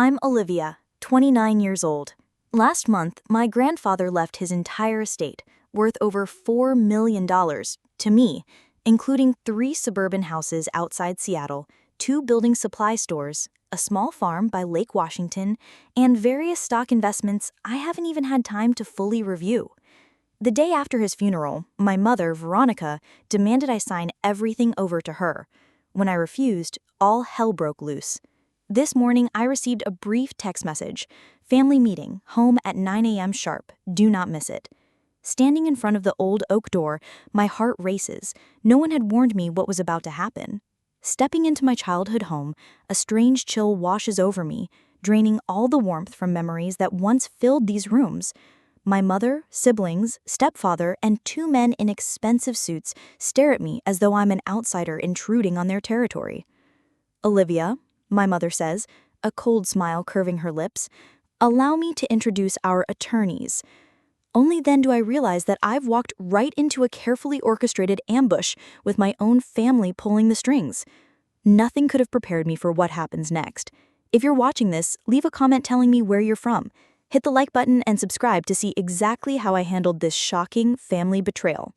I'm Olivia, 29 years old. Last month, my grandfather left his entire estate, worth over $4 million, to me, including 3 suburban houses outside Seattle, 2 building supply stores, a small farm by Lake Washington, and various stock investments I haven't even had time to fully review. The day after his funeral, my mother, Veronica, demanded I sign everything over to her. When I refused, all hell broke loose. This morning, I received a brief text message. Family meeting, home at 9 a.m. sharp. Do not miss it. Standing in front of the old oak door, my heart races. No one had warned me what was about to happen. Stepping into my childhood home, a strange chill washes over me, draining all the warmth from memories that once filled these rooms. My mother, siblings, stepfather, and 2 men in expensive suits stare at me as though I'm an outsider intruding on their territory. Olivia, my mother says, a cold smile curving her lips, allow me to introduce our attorneys. Only then do I realize that I've walked right into a carefully orchestrated ambush with my own family pulling the strings. Nothing could have prepared me for what happens next. If you're watching this, leave a comment telling me where you're from. Hit the like button and subscribe to see exactly how I handled this shocking family betrayal.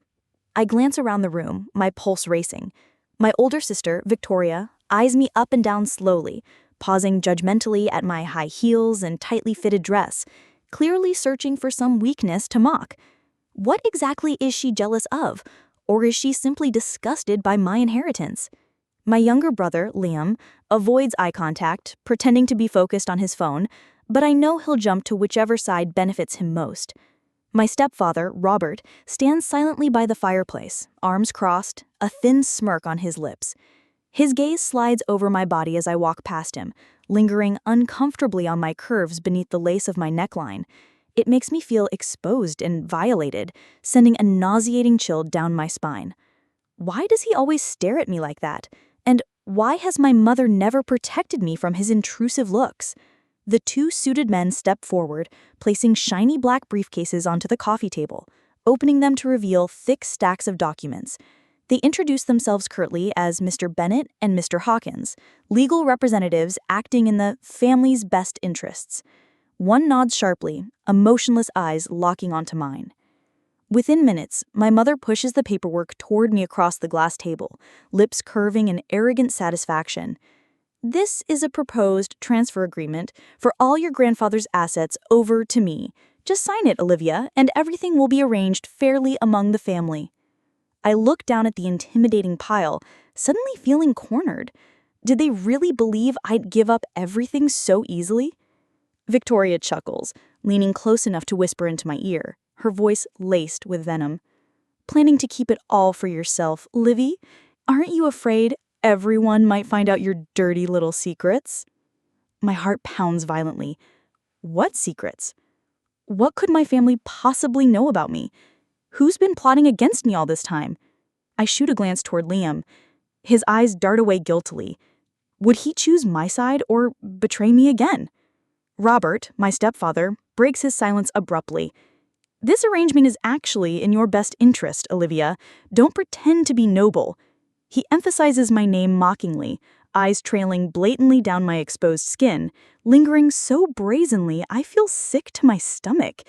I glance around the room, my pulse racing. My older sister, Victoria, eyes me up and down slowly, pausing judgmentally at my high heels and tightly fitted dress, clearly searching for some weakness to mock. What exactly is she jealous of? Or is she simply disgusted by my inheritance? My younger brother, Liam, avoids eye contact, pretending to be focused on his phone, but I know he'll jump to whichever side benefits him most. My stepfather, Robert, stands silently by the fireplace, arms crossed, a thin smirk on his lips. His gaze slides over my body as I walk past him, lingering uncomfortably on my curves beneath the lace of my neckline. It makes me feel exposed and violated, sending a nauseating chill down my spine. Why does he always stare at me like that? And why has my mother never protected me from his intrusive looks? The 2 suited men step forward, placing shiny black briefcases onto the coffee table, opening them to reveal thick stacks of documents. They introduce themselves curtly as Mr. Bennett and Mr. Hawkins, legal representatives acting in the family's best interests. One nods sharply, emotionless eyes locking onto mine. Within minutes, my mother pushes the paperwork toward me across the glass table, lips curving in arrogant satisfaction. This is a proposed transfer agreement for all your grandfather's assets over to me. Just sign it, Olivia, and everything will be arranged fairly among the family. I look down at the intimidating pile, suddenly feeling cornered. Did they really believe I'd give up everything so easily? Victoria chuckles, leaning close enough to whisper into my ear, her voice laced with venom. Planning to keep it all for yourself, Livy? Aren't you afraid everyone might find out your dirty little secrets? My heart pounds violently. What secrets? What could my family possibly know about me? Who's been plotting against me all this time? I shoot a glance toward Liam. His eyes dart away guiltily. Would he choose my side or betray me again? Robert, my stepfather, breaks his silence abruptly. This arrangement is actually in your best interest, Olivia. Don't pretend to be noble. He emphasizes my name mockingly, eyes trailing blatantly down my exposed skin, lingering so brazenly I feel sick to my stomach.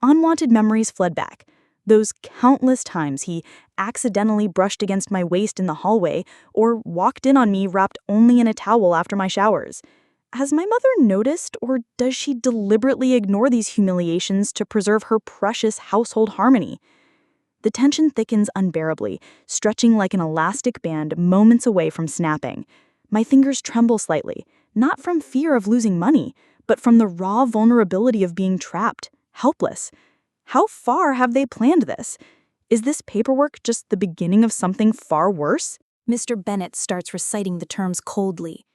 Unwanted memories flood back. Those countless times he accidentally brushed against my waist in the hallway or walked in on me wrapped only in a towel after my showers. Has my mother noticed, or does she deliberately ignore these humiliations to preserve her precious household harmony? The tension thickens unbearably, stretching like an elastic band moments away from snapping. My fingers tremble slightly, not from fear of losing money, but from the raw vulnerability of being trapped, helpless. How far have they planned this? Is this paperwork just the beginning of something far worse? Mr. Bennett starts reciting the terms coldly.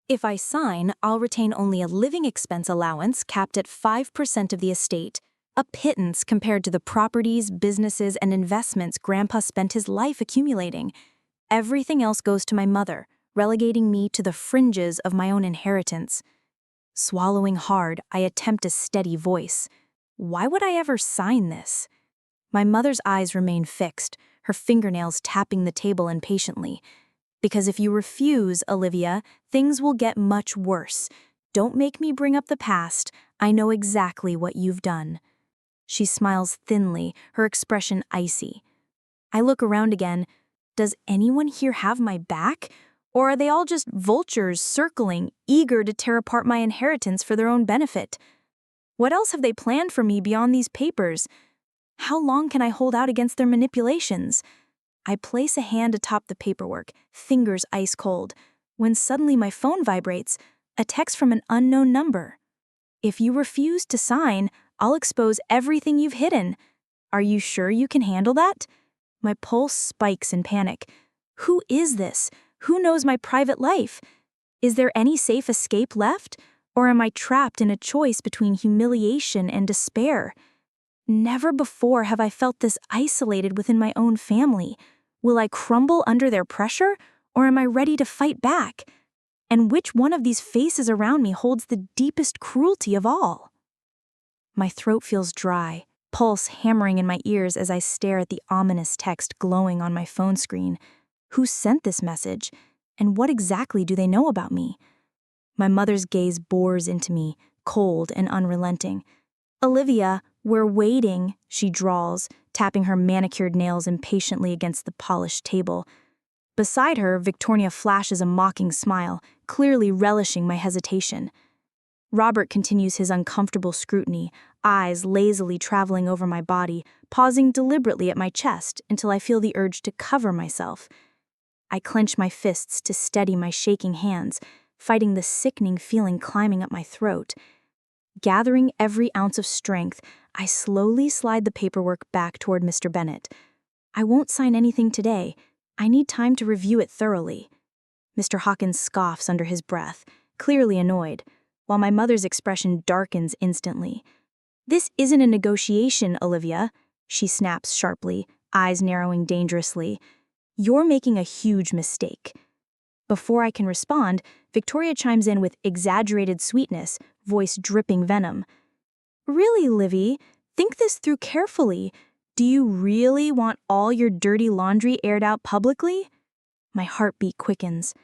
If I sign, I'll retain only a living expense allowance capped at 5% of the estate, a pittance compared to the properties, businesses, and investments Grandpa spent his life accumulating. Everything else goes to my mother, relegating me to the fringes of my own inheritance. Swallowing hard, I attempt a steady voice. Why would I ever sign this? My mother's eyes remain fixed, her fingernails tapping the table impatiently. Because if you refuse, Olivia, things will get much worse. Don't make me bring up the past. I know exactly what you've done." She smiles thinly, her expression icy. I look around again. Does anyone here have my back? Or are they all just vultures circling, eager to tear apart my inheritance for their own benefit? What else have they planned for me beyond these papers? How long can I hold out against their manipulations? I place a hand atop the paperwork, fingers ice cold, when suddenly my phone vibrates, a text from an unknown number. "If you refuse to sign, I'll expose everything you've hidden. Are you sure you can handle that?" My pulse spikes in panic. Who is this? Who knows my private life? Is there any safe escape left? Or am I trapped in a choice between humiliation and despair? Never before have I felt this isolated within my own family. Will I crumble under their pressure, or am I ready to fight back? And which one of these faces around me holds the deepest cruelty of all? My throat feels dry, pulse hammering in my ears as I stare at the ominous text glowing on my phone screen. Who sent this message? And what exactly do they know about me? My mother's gaze bores into me, cold and unrelenting. "Olivia, we're waiting," she drawls, tapping her manicured nails impatiently against the polished table. Beside her, Victoria flashes a mocking smile, clearly relishing my hesitation. Robert continues his uncomfortable scrutiny, eyes lazily traveling over my body, pausing deliberately at my chest until I feel the urge to cover myself. I clench my fists to steady my shaking hands, fighting the sickening feeling climbing up my throat. Gathering every ounce of strength, I slowly slide the paperwork back toward Mr. Bennett. I won't sign anything today. I need time to review it thoroughly. Mr. Hawkins scoffs under his breath, clearly annoyed, while my mother's expression darkens instantly. "This isn't a negotiation, Olivia," she snaps sharply, eyes narrowing dangerously. "You're making a huge mistake." Before I can respond, Victoria chimes in with exaggerated sweetness, voice dripping venom. "Really, Livy, think this through carefully. Do you really want all your dirty laundry aired out publicly?" My heartbeat quickens.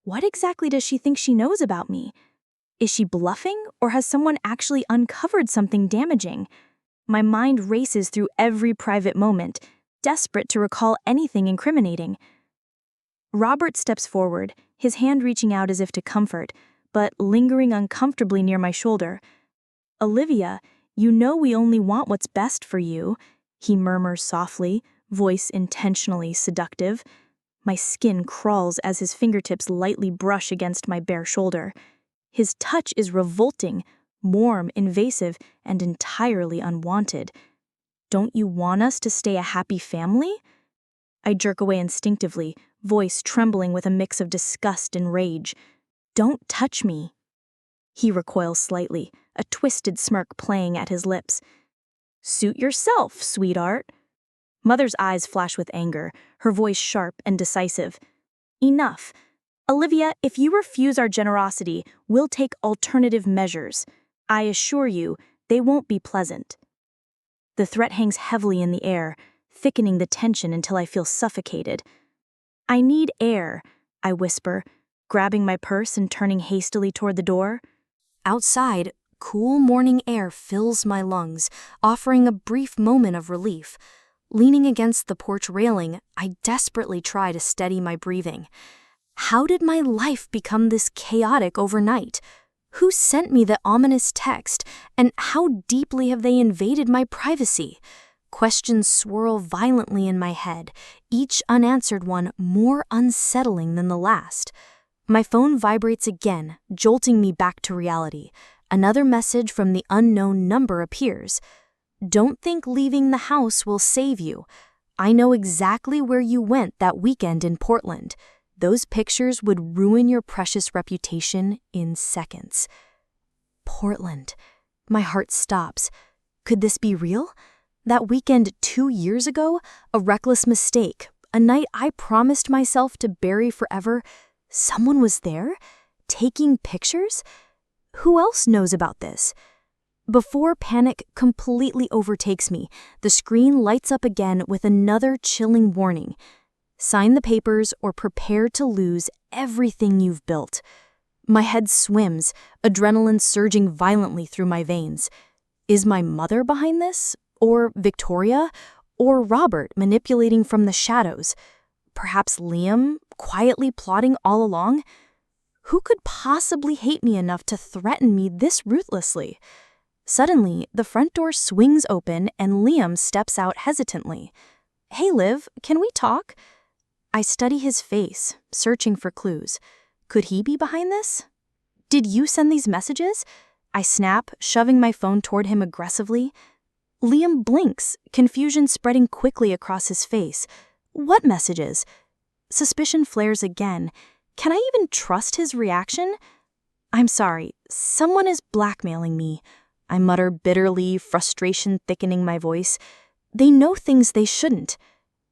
What exactly does she think she knows about me? Is she bluffing, or has someone actually uncovered something damaging? My mind races through every private moment, desperate to recall anything incriminating. Robert steps forward, his hand reaching out as if to comfort, but lingering uncomfortably near my shoulder. "Olivia, you know we only want what's best for you," he murmurs softly, voice intentionally seductive. My skin crawls as his fingertips lightly brush against my bare shoulder. His touch is revolting, warm, invasive, and entirely unwanted. "Don't you want us to stay a happy family?" I jerk away instinctively, voice trembling with a mix of disgust and rage. "Don't touch me." He recoils slightly, a twisted smirk playing at his lips. "Suit yourself, sweetheart." Mother's eyes flash with anger, her voice sharp and decisive. "Enough. Olivia, if you refuse our generosity, we'll take alternative measures. I assure you, they won't be pleasant." The threat hangs heavily in the air, thickening the tension until I feel suffocated. "I need air," I whisper, grabbing my purse and turning hastily toward the door. Outside, cool morning air fills my lungs, offering a brief moment of relief. Leaning against the porch railing, I desperately try to steady my breathing. How did my life become this chaotic overnight? Who sent me the ominous text, and how deeply have they invaded my privacy? Questions swirl violently in my head, each unanswered one more unsettling than the last. My phone vibrates again, jolting me back to reality. Another message from the unknown number appears. "Don't think leaving the house will save you. I know exactly where you went that weekend in Portland. Those pictures would ruin your precious reputation in seconds." Portland. My heart stops. Could this be real? That weekend 2 years ago, a reckless mistake, a night I promised myself to bury forever. Someone was there, taking pictures? Who else knows about this? Before panic completely overtakes me, the screen lights up again with another chilling warning. Sign the papers or prepare to lose everything you've built. My head swims, adrenaline surging violently through my veins. Is my mother behind this? Or Victoria? Or Robert manipulating from the shadows? Perhaps Liam, quietly plotting all along? Who could possibly hate me enough to threaten me this ruthlessly? Suddenly, the front door swings open and Liam steps out hesitantly. "Hey, Liv, can we talk?" I study his face, searching for clues. Could he be behind this? "Did you send these messages?" I snap, shoving my phone toward him aggressively. Liam blinks, confusion spreading quickly across his face. "What messages?" Suspicion flares again. Can I even trust his reaction? "I'm sorry, someone is blackmailing me," I mutter bitterly, frustration thickening my voice. "They know things they shouldn't."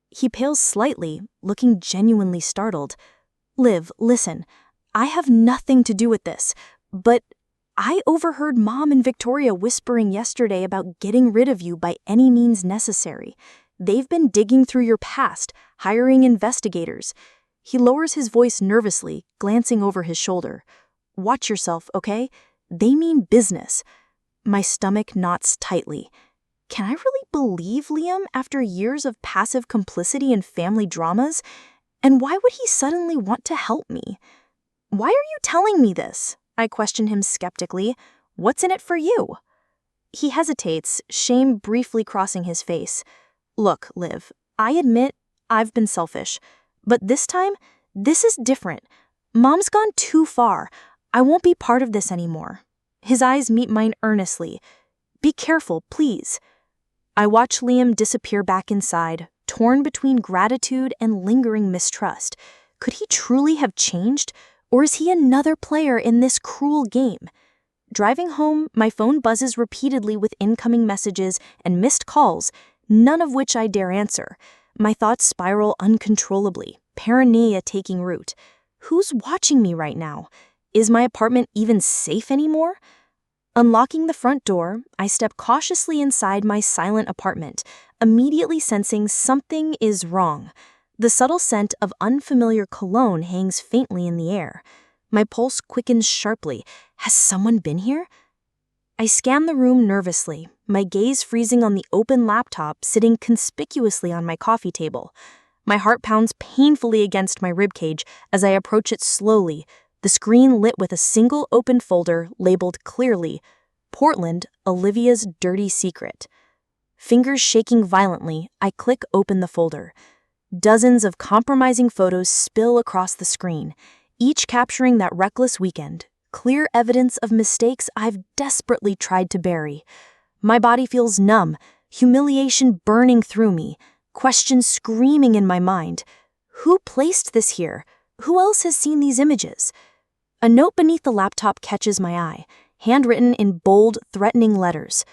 He pales slightly, looking genuinely startled. "Liv, listen, I have nothing to do with this, but I overheard Mom and Victoria whispering yesterday about getting rid of you by any means necessary. They've been digging through your past, hiring investigators." He lowers his voice nervously, glancing over his shoulder. "Watch yourself, okay? They mean business." My stomach knots tightly. Can I really believe Liam after years of passive complicity in family dramas? And why would he suddenly want to help me? "Why are you telling me this?" I question him skeptically. "What's in it for you?" He hesitates, shame briefly crossing his face. "Look, Liv, I admit I've been selfish. But this time, this is different. Mom's gone too far. I won't be part of this anymore." His eyes meet mine earnestly. "Be careful, please." I watch Liam disappear back inside, torn between gratitude and lingering mistrust. Could he truly have changed, or is he another player in this cruel game? Driving home, my phone buzzes repeatedly with incoming messages and missed calls, none of which I dare answer. My thoughts spiral uncontrollably, paranoia taking root. Who's watching me right now? Is my apartment even safe anymore? Unlocking the front door, I step cautiously inside my silent apartment, immediately sensing something is wrong. The subtle scent of unfamiliar cologne hangs faintly in the air. My pulse quickens sharply. Has someone been here? I scan the room nervously, my gaze freezing on the open laptop sitting conspicuously on my coffee table. My heart pounds painfully against my ribcage as I approach it slowly, the screen lit with a single open folder labeled clearly, "Portland, Olivia's Dirty Secret." Fingers shaking violently, I click open the folder. Dozens of compromising photos spill across the screen, each capturing that reckless weekend, clear evidence of mistakes I've desperately tried to bury. My body feels numb, humiliation burning through me, questions screaming in my mind. Who placed this here? Who else has seen these images? A note beneath the laptop catches my eye, handwritten in bold, threatening letters.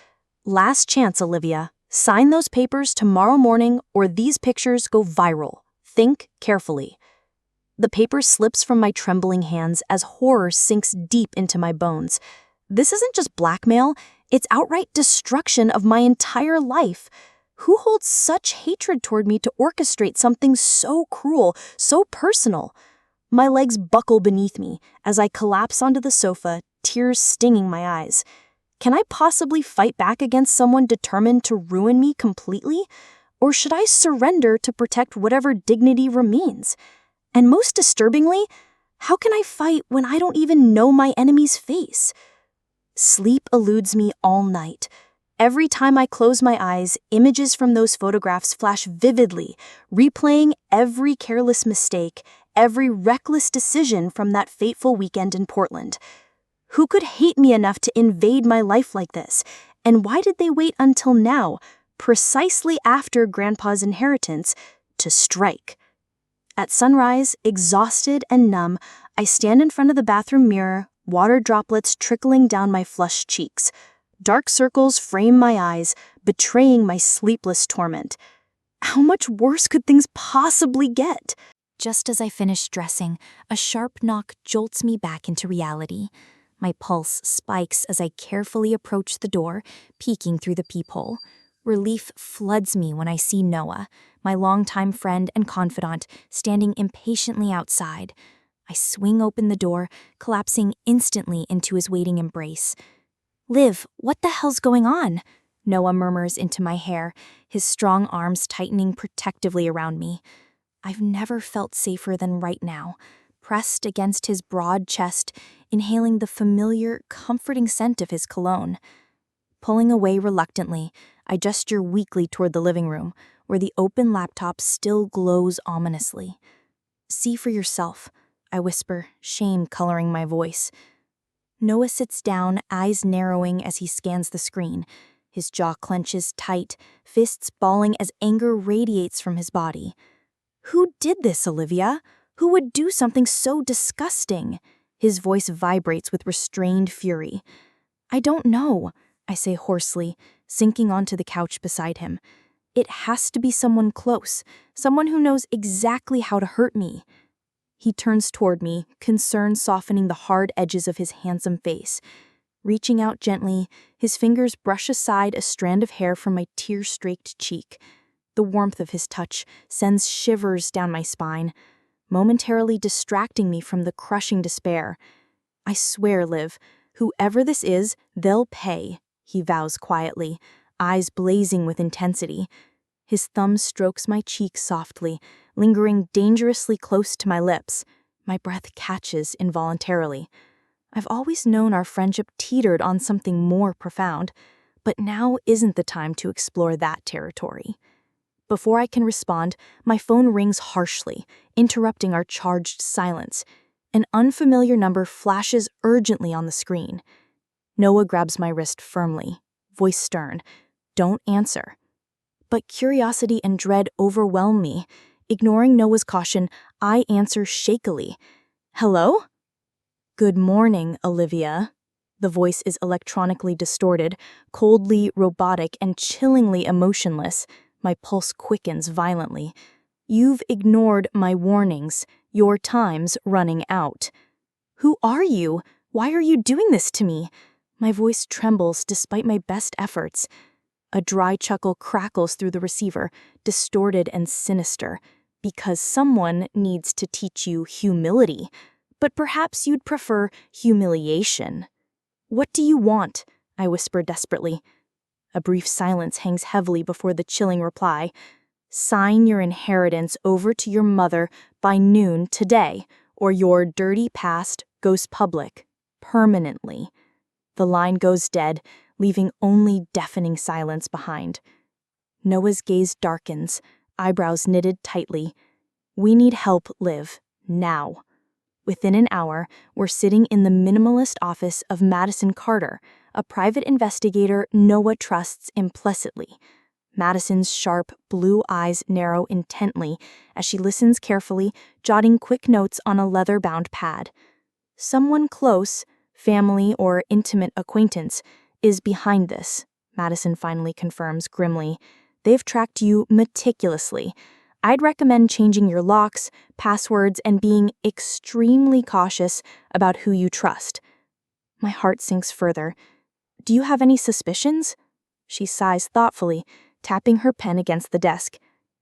"Last chance, Olivia. Sign those papers tomorrow morning or these pictures go viral. Think carefully." The paper slips from my trembling hands as horror sinks deep into my bones. This isn't just blackmail, it's outright destruction of my entire life. Who holds such hatred toward me to orchestrate something so cruel, so personal? My legs buckle beneath me as I collapse onto the sofa, tears stinging my eyes. Can I possibly fight back against someone determined to ruin me completely? Or should I surrender to protect whatever dignity remains? And most disturbingly, how can I fight when I don't even know my enemy's face? Sleep eludes me all night. Every time I close my eyes, images from those photographs flash vividly, replaying every careless mistake, every reckless decision from that fateful weekend in Portland. Who could hate me enough to invade my life like this? And why did they wait until now, precisely after Grandpa's inheritance, to strike? At sunrise, exhausted and numb, I stand in front of the bathroom mirror, water droplets trickling down my flushed cheeks. Dark circles frame my eyes, betraying my sleepless torment. How much worse could things possibly get? Just as I finish dressing, a sharp knock jolts me back into reality. My pulse spikes as I carefully approach the door, peeking through the peephole. Relief floods me when I see Noah, my longtime friend and confidant, standing impatiently outside. I swing open the door, collapsing instantly into his waiting embrace. "Liv, what the hell's going on?" Noah murmurs into my hair, his strong arms tightening protectively around me. I've never felt safer than right now, pressed against his broad chest, inhaling the familiar, comforting scent of his cologne. Pulling away reluctantly, I gesture weakly toward the living room, where the open laptop still glows ominously. "See for yourself," I whisper, shame coloring my voice. Noah sits down, eyes narrowing as he scans the screen. His jaw clenches tight, fists balling as anger radiates from his body. "Who did this, Olivia? Who would do something so disgusting?" His voice vibrates with restrained fury. "I don't know," I say hoarsely, sinking onto the couch beside him. "It has to be someone close, someone who knows exactly how to hurt me." He turns toward me, concern softening the hard edges of his handsome face. Reaching out gently, his fingers brush aside a strand of hair from my tear-streaked cheek. The warmth of his touch sends shivers down my spine, momentarily distracting me from the crushing despair. "I swear, Liv, whoever this is, they'll pay," he vows quietly, eyes blazing with intensity. His thumb strokes my cheek softly, lingering dangerously close to my lips. My breath catches involuntarily. I've always known our friendship teetered on something more profound, but now isn't the time to explore that territory. Before I can respond, my phone rings harshly, interrupting our charged silence. An unfamiliar number flashes urgently on the screen. Noah grabs my wrist firmly, voice stern. "Don't answer." But curiosity and dread overwhelm me. Ignoring Noah's caution, I answer shakily. "Hello?" "Good morning, Olivia." The voice is electronically distorted, coldly robotic, and chillingly emotionless. My pulse quickens violently. "You've ignored my warnings. Your time's running out." "Who are you? Why are you doing this to me?" My voice trembles despite my best efforts. A dry chuckle crackles through the receiver, distorted and sinister. "Because someone needs to teach you humility. But perhaps you'd prefer humiliation." "What do you want?" I whisper desperately. A brief silence hangs heavily before the chilling reply. "Sign your inheritance over to your mother by noon today, or your dirty past goes public, permanently." The line goes dead, leaving only deafening silence behind. Noah's gaze darkens, eyebrows knitted tightly. "We need help, Liv, now." Within an hour, we're sitting in the minimalist office of Madison Carter, a private investigator Noah trusts implicitly. Madison's sharp, blue eyes narrow intently as she listens carefully, jotting quick notes on a leather-bound pad. "Someone close, family or intimate acquaintance, is behind this," Madison finally confirms grimly. "They've tracked you meticulously. I'd recommend changing your locks, passwords, and being extremely cautious about who you trust." My heart sinks further. "Do you have any suspicions?" She sighs thoughtfully, tapping her pen against the desk.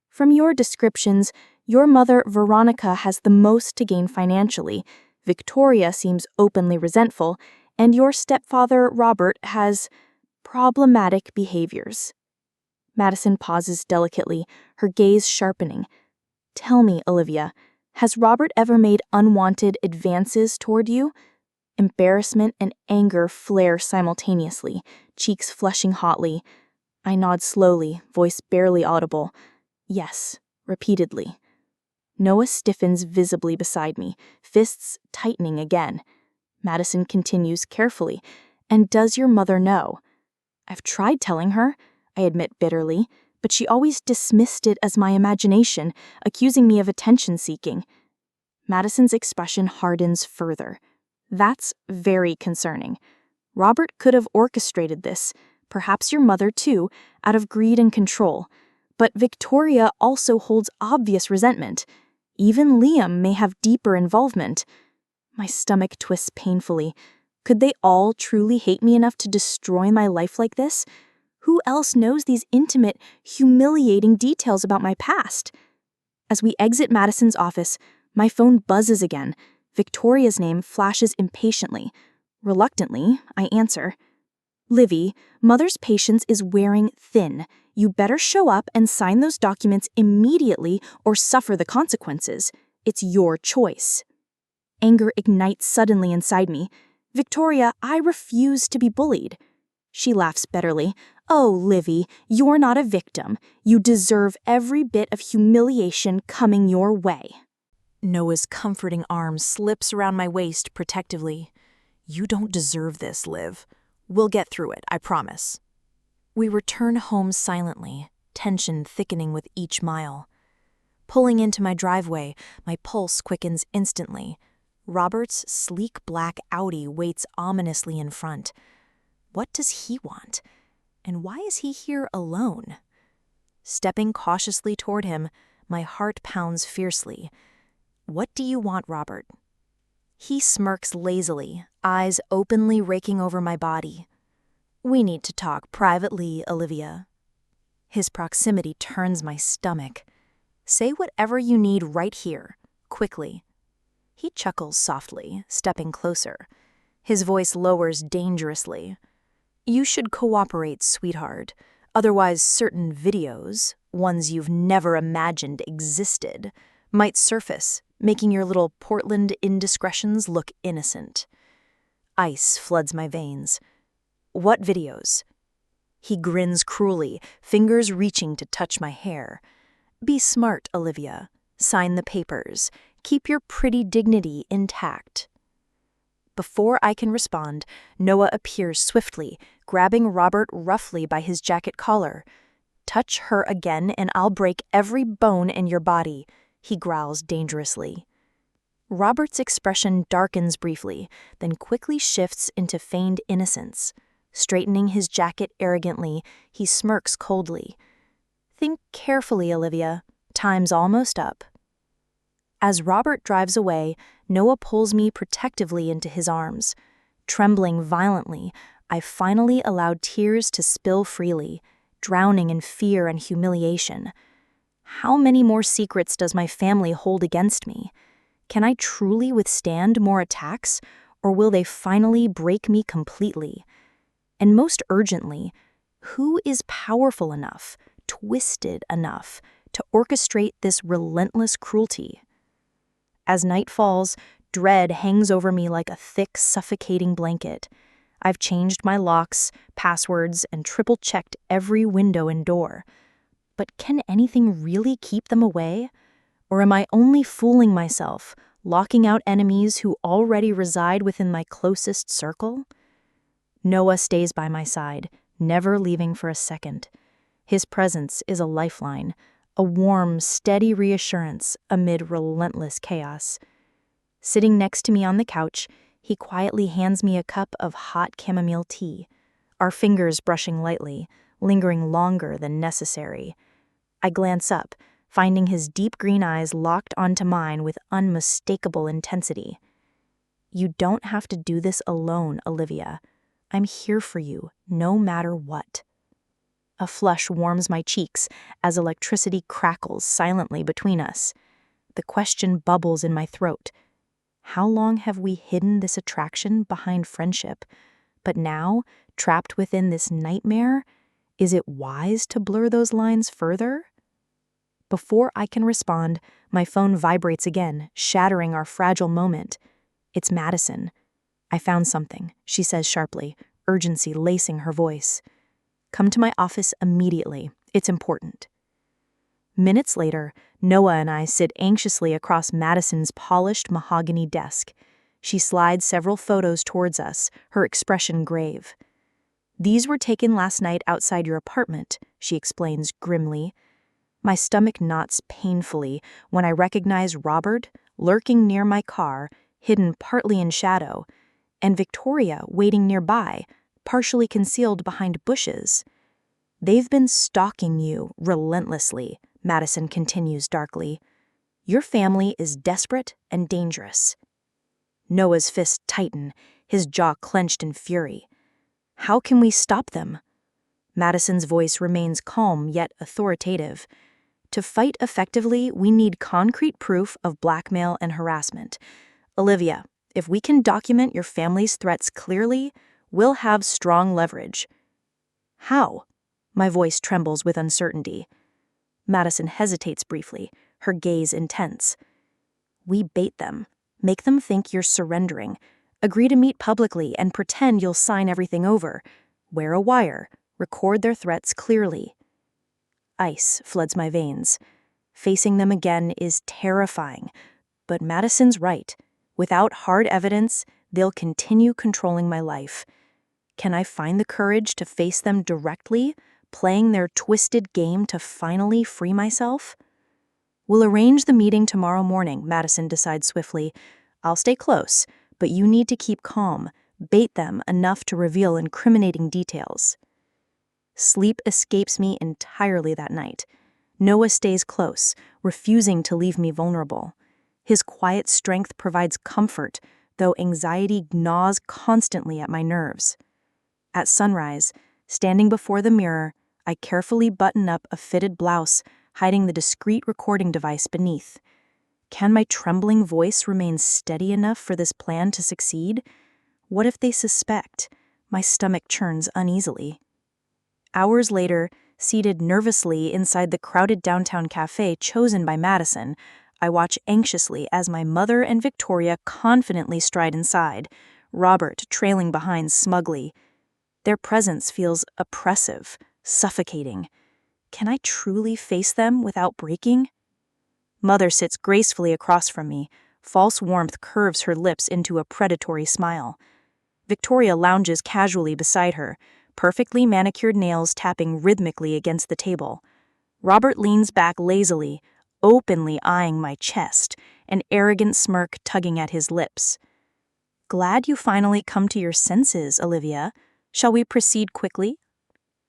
"From your descriptions, your mother, Veronica, has the most to gain financially. Victoria seems openly resentful, and your stepfather, Robert, has problematic behaviors." Madison pauses delicately, her gaze sharpening. "Tell me, Olivia, has Robert ever made unwanted advances toward you?" Embarrassment and anger flare simultaneously, cheeks flushing hotly. I nod slowly, voice barely audible. "Yes," repeatedly. Noah stiffens visibly beside me, fists tightening again. Madison continues carefully. "And does your mother know?" "I've tried telling her," I admit bitterly, but she always dismissed it as my imagination, accusing me of attention-seeking. Madison's expression hardens further. "That's very concerning. Robert could have orchestrated this, perhaps your mother too, out of greed and control. But Victoria also holds obvious resentment. Even Liam may have deeper involvement." My stomach twists painfully. Could they all truly hate me enough to destroy my life like this? Who else knows these intimate, humiliating details about my past? As we exit Madison's office, my phone buzzes again, Victoria's name flashes impatiently. Reluctantly, I answer. Livy, Mother's patience is wearing thin. You better show up and sign those documents immediately or suffer the consequences. It's your choice. Anger ignites suddenly inside me. Victoria, I refuse to be bullied. She laughs bitterly. Oh, Livy, you're not a victim. You deserve every bit of humiliation coming your way. Noah's comforting arm slips around my waist protectively. You don't deserve this, Liv. We'll get through it, I promise. We return home silently, tension thickening with each mile. Pulling into my driveway, my pulse quickens instantly. Robert's sleek black Audi waits ominously in front. What does he want? And why is he here alone? Stepping cautiously toward him, my heart pounds fiercely. What do you want, Robert? He smirks lazily, eyes openly raking over my body. We need to talk privately, Olivia. His proximity turns my stomach. Say whatever you need right here, quickly. He chuckles softly, stepping closer. His voice lowers dangerously. You should cooperate, sweetheart. Otherwise, certain videos, ones you've never imagined existed, might surface, making your little Portland indiscretions look innocent. Ice floods my veins. What videos? He grins cruelly, fingers reaching to touch my hair. Be smart, Olivia. Sign the papers. Keep your pretty dignity intact. Before I can respond, Noah appears swiftly, grabbing Robert roughly by his jacket collar. Touch her again and I'll break every bone in your body, he growls dangerously. Robert's expression darkens briefly, then quickly shifts into feigned innocence. Straightening his jacket arrogantly, he smirks coldly. Think carefully, Olivia. Time's almost up. As Robert drives away, Noah pulls me protectively into his arms. Trembling violently, I finally allowed tears to spill freely, drowning in fear and humiliation. How many more secrets does my family hold against me? Can I truly withstand more attacks, or will they finally break me completely? And most urgently, who is powerful enough, twisted enough, to orchestrate this relentless cruelty? As night falls, dread hangs over me like a thick, suffocating blanket. I've changed my locks, passwords, and triple-checked every window and door. But can anything really keep them away? Or am I only fooling myself, locking out enemies who already reside within my closest circle? Noah stays by my side, never leaving for a second. His presence is a lifeline, a warm, steady reassurance amid relentless chaos. Sitting next to me on the couch, he quietly hands me a cup of hot chamomile tea, our fingers brushing lightly, lingering longer than necessary. I glance up, finding his deep green eyes locked onto mine with unmistakable intensity. You don't have to do this alone, Olivia. I'm here for you, no matter what. A flush warms my cheeks as electricity crackles silently between us. The question bubbles in my throat. How long have we hidden this attraction behind friendship? But now, trapped within this nightmare, is it wise to blur those lines further? Before I can respond, my phone vibrates again, shattering our fragile moment. It's Madison. I found something, she says sharply, urgency lacing her voice. Come to my office immediately. It's important. Minutes later, Noah and I sit anxiously across Madison's polished mahogany desk. She slides several photos towards us, her expression grave. These were taken last night outside your apartment, she explains grimly. My stomach knots painfully when I recognize Robert lurking near my car, hidden partly in shadow, and Victoria waiting nearby, partially concealed behind bushes. They've been stalking you relentlessly, Madison continues darkly. Your family is desperate and dangerous. Noah's fists tighten, his jaw clenched in fury. How can we stop them? Madison's voice remains calm yet authoritative. To fight effectively, we need concrete proof of blackmail and harassment. Olivia, if we can document your family's threats clearly, we'll have strong leverage. How? My voice trembles with uncertainty. Madison hesitates briefly, her gaze intense. We bait them, make them think you're surrendering, agree to meet publicly and pretend you'll sign everything over, wear a wire, record their threats clearly. Ice floods my veins. Facing them again is terrifying, but Madison's right. Without hard evidence, they'll continue controlling my life. Can I find the courage to face them directly, playing their twisted game to finally free myself? We'll arrange the meeting tomorrow morning, Madison decides swiftly. I'll stay close, but you need to keep calm, bait them enough to reveal incriminating details. Sleep escapes me entirely that night. Noah stays close, refusing to leave me vulnerable. His quiet strength provides comfort, though anxiety gnaws constantly at my nerves. At sunrise, standing before the mirror, I carefully button up a fitted blouse, hiding the discreet recording device beneath. Can my trembling voice remain steady enough for this plan to succeed? What if they suspect? My stomach churns uneasily. Hours later, seated nervously inside the crowded downtown cafe chosen by Madison, I watch anxiously as my mother and Victoria confidently stride inside, Robert trailing behind smugly. Their presence feels oppressive, suffocating. Can I truly face them without breaking? Mother sits gracefully across from me. False warmth curves her lips into a predatory smile. Victoria lounges casually beside her, perfectly manicured nails tapping rhythmically against the table. Robert leans back lazily, openly eyeing my chest, an arrogant smirk tugging at his lips. Glad you finally come to your senses, Olivia. Shall we proceed quickly?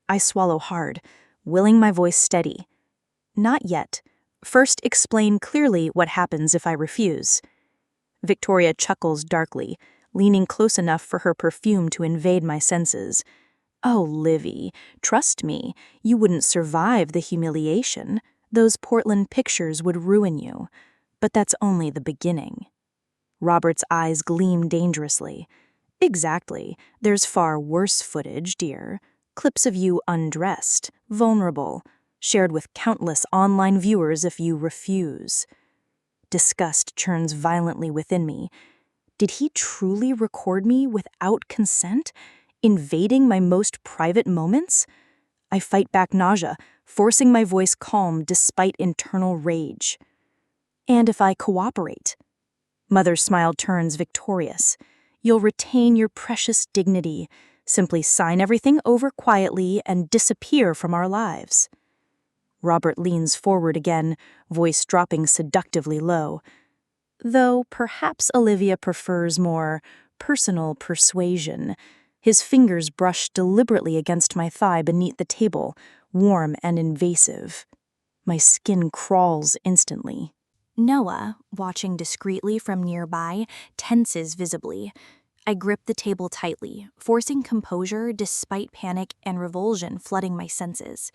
I swallow hard, willing my voice steady. Not yet. First explain clearly what happens if I refuse. Victoria chuckles darkly, leaning close enough for her perfume to invade my senses. Oh, Livy, trust me, you wouldn't survive the humiliation. Those Portland pictures would ruin you. But that's only the beginning. Robert's eyes gleam dangerously. Exactly. There's far worse footage, dear. Clips of you undressed, vulnerable, shared with countless online viewers if you refuse. Disgust churns violently within me. Did he truly record me without consent, invading my most private moments? I fight back nausea, forcing my voice calm despite internal rage. And if I cooperate? Mother's smile turns victorious. You'll retain your precious dignity. Simply sign everything over quietly and disappear from our lives. Robert leans forward again, voice dropping seductively low. Though perhaps Olivia prefers more personal persuasion. His fingers brush deliberately against my thigh beneath the table, warm and invasive. My skin crawls instantly. Noah, watching discreetly from nearby, tenses visibly. I grip the table tightly, forcing composure despite panic and revulsion flooding my senses.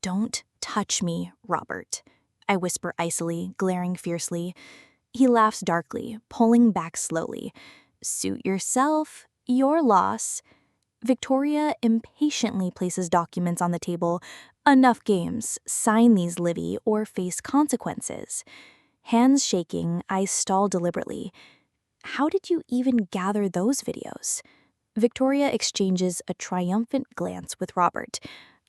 Don't touch me, Robert, I whisper icily, glaring fiercely. He laughs darkly, pulling back slowly. Suit yourself, your loss. Victoria impatiently places documents on the table. Enough games. Sign these, Livy, or face consequences. Hands shaking, I stall deliberately. How did you even gather those videos? Victoria exchanges a triumphant glance with Robert.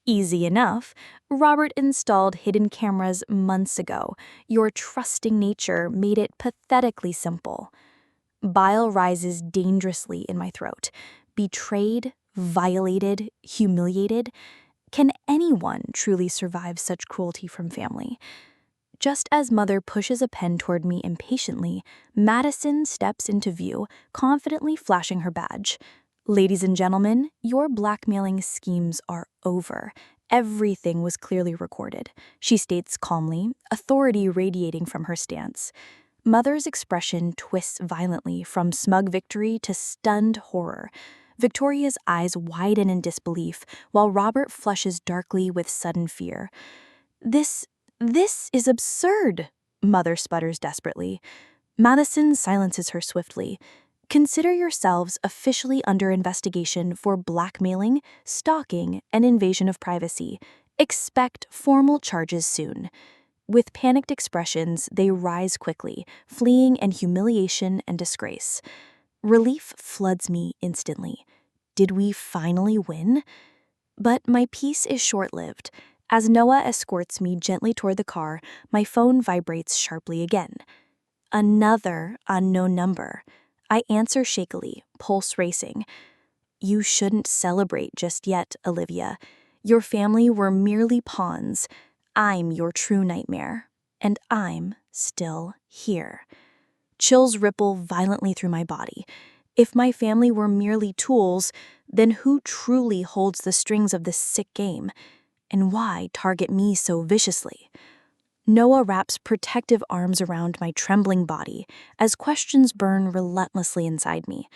Easy enough. Robert installed hidden cameras months ago. Your trusting nature made it pathetically simple. Bile rises dangerously in my throat. Betrayed, violated, humiliated. Can anyone truly survive such cruelty from family? Just as Mother pushes a pen toward me impatiently, Madison steps into view, confidently flashing her badge. Ladies and gentlemen, your blackmailing schemes are over. Everything was clearly recorded, she states calmly, authority radiating from her stance. Mother's expression twists violently from smug victory to stunned horror. Victoria's eyes widen in disbelief, while Robert flushes darkly with sudden fear. This is absurd, Mother sputters desperately. Madison silences her swiftly. Consider yourselves officially under investigation for blackmailing, stalking, and invasion of privacy. Expect formal charges soon. With panicked expressions, they rise quickly, fleeing in humiliation and disgrace. Relief floods me instantly. Did we finally win? But my peace is short-lived. As Noah escorts me gently toward the car, my phone vibrates sharply again. Another unknown number. I answer shakily, pulse racing. You shouldn't celebrate just yet, Olivia. Your family were merely pawns. I'm your true nightmare. And I'm still here. Chills ripple violently through my body. If my family were merely tools, then who truly holds the strings of this sick game? And why target me so viciously? Noah wraps protective arms around my trembling body as questions burn relentlessly inside me.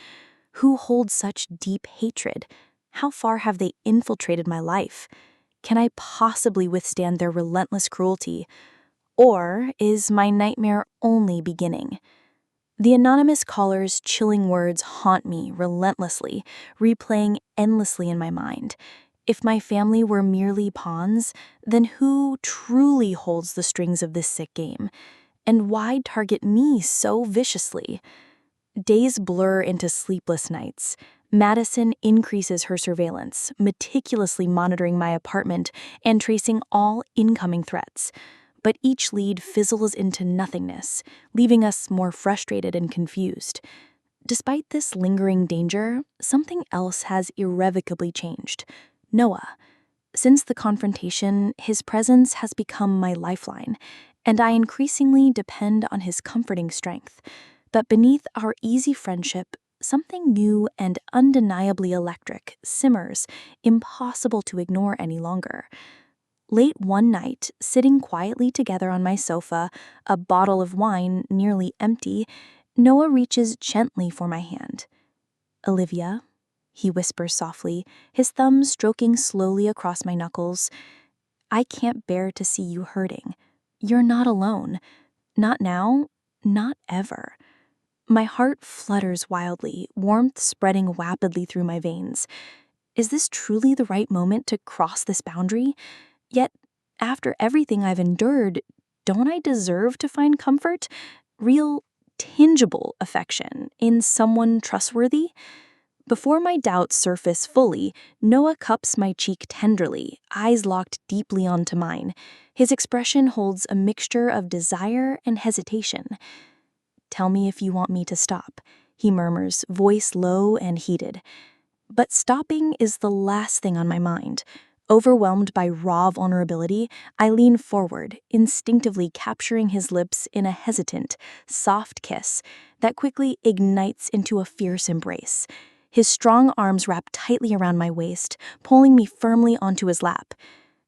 Who holds such deep hatred? How far have they infiltrated my life? Can I possibly withstand their relentless cruelty? Or is my nightmare only beginning? The anonymous caller's chilling words haunt me relentlessly, replaying endlessly in my mind. If my family were merely pawns, then who truly holds the strings of this sick game? And why target me so viciously? Days blur into sleepless nights. Madison increases her surveillance, meticulously monitoring my apartment and tracing all incoming threats. But each lead fizzles into nothingness, leaving us more frustrated and confused. Despite this lingering danger, something else has irrevocably changed. Noah. Since the confrontation, his presence has become my lifeline, and I increasingly depend on his comforting strength. But beneath our easy friendship, something new and undeniably electric simmers, impossible to ignore any longer. Late one night, sitting quietly together on my sofa, a bottle of wine nearly empty, Noah reaches gently for my hand. Olivia, he whispers softly, his thumb stroking slowly across my knuckles. I can't bear to see you hurting. You're not alone. Not now, not ever. My heart flutters wildly, warmth spreading rapidly through my veins. Is this truly the right moment to cross this boundary? Yet, after everything I've endured, don't I deserve to find comfort? Real, tangible affection in someone trustworthy? Before my doubts surface fully, Noah cups my cheek tenderly, eyes locked deeply onto mine. His expression holds a mixture of desire and hesitation. Tell me if you want me to stop, he murmurs, voice low and heated. But stopping is the last thing on my mind. Overwhelmed by raw vulnerability, I lean forward, instinctively capturing his lips in a hesitant, soft kiss that quickly ignites into a fierce embrace. His strong arms wrap tightly around my waist, pulling me firmly onto his lap.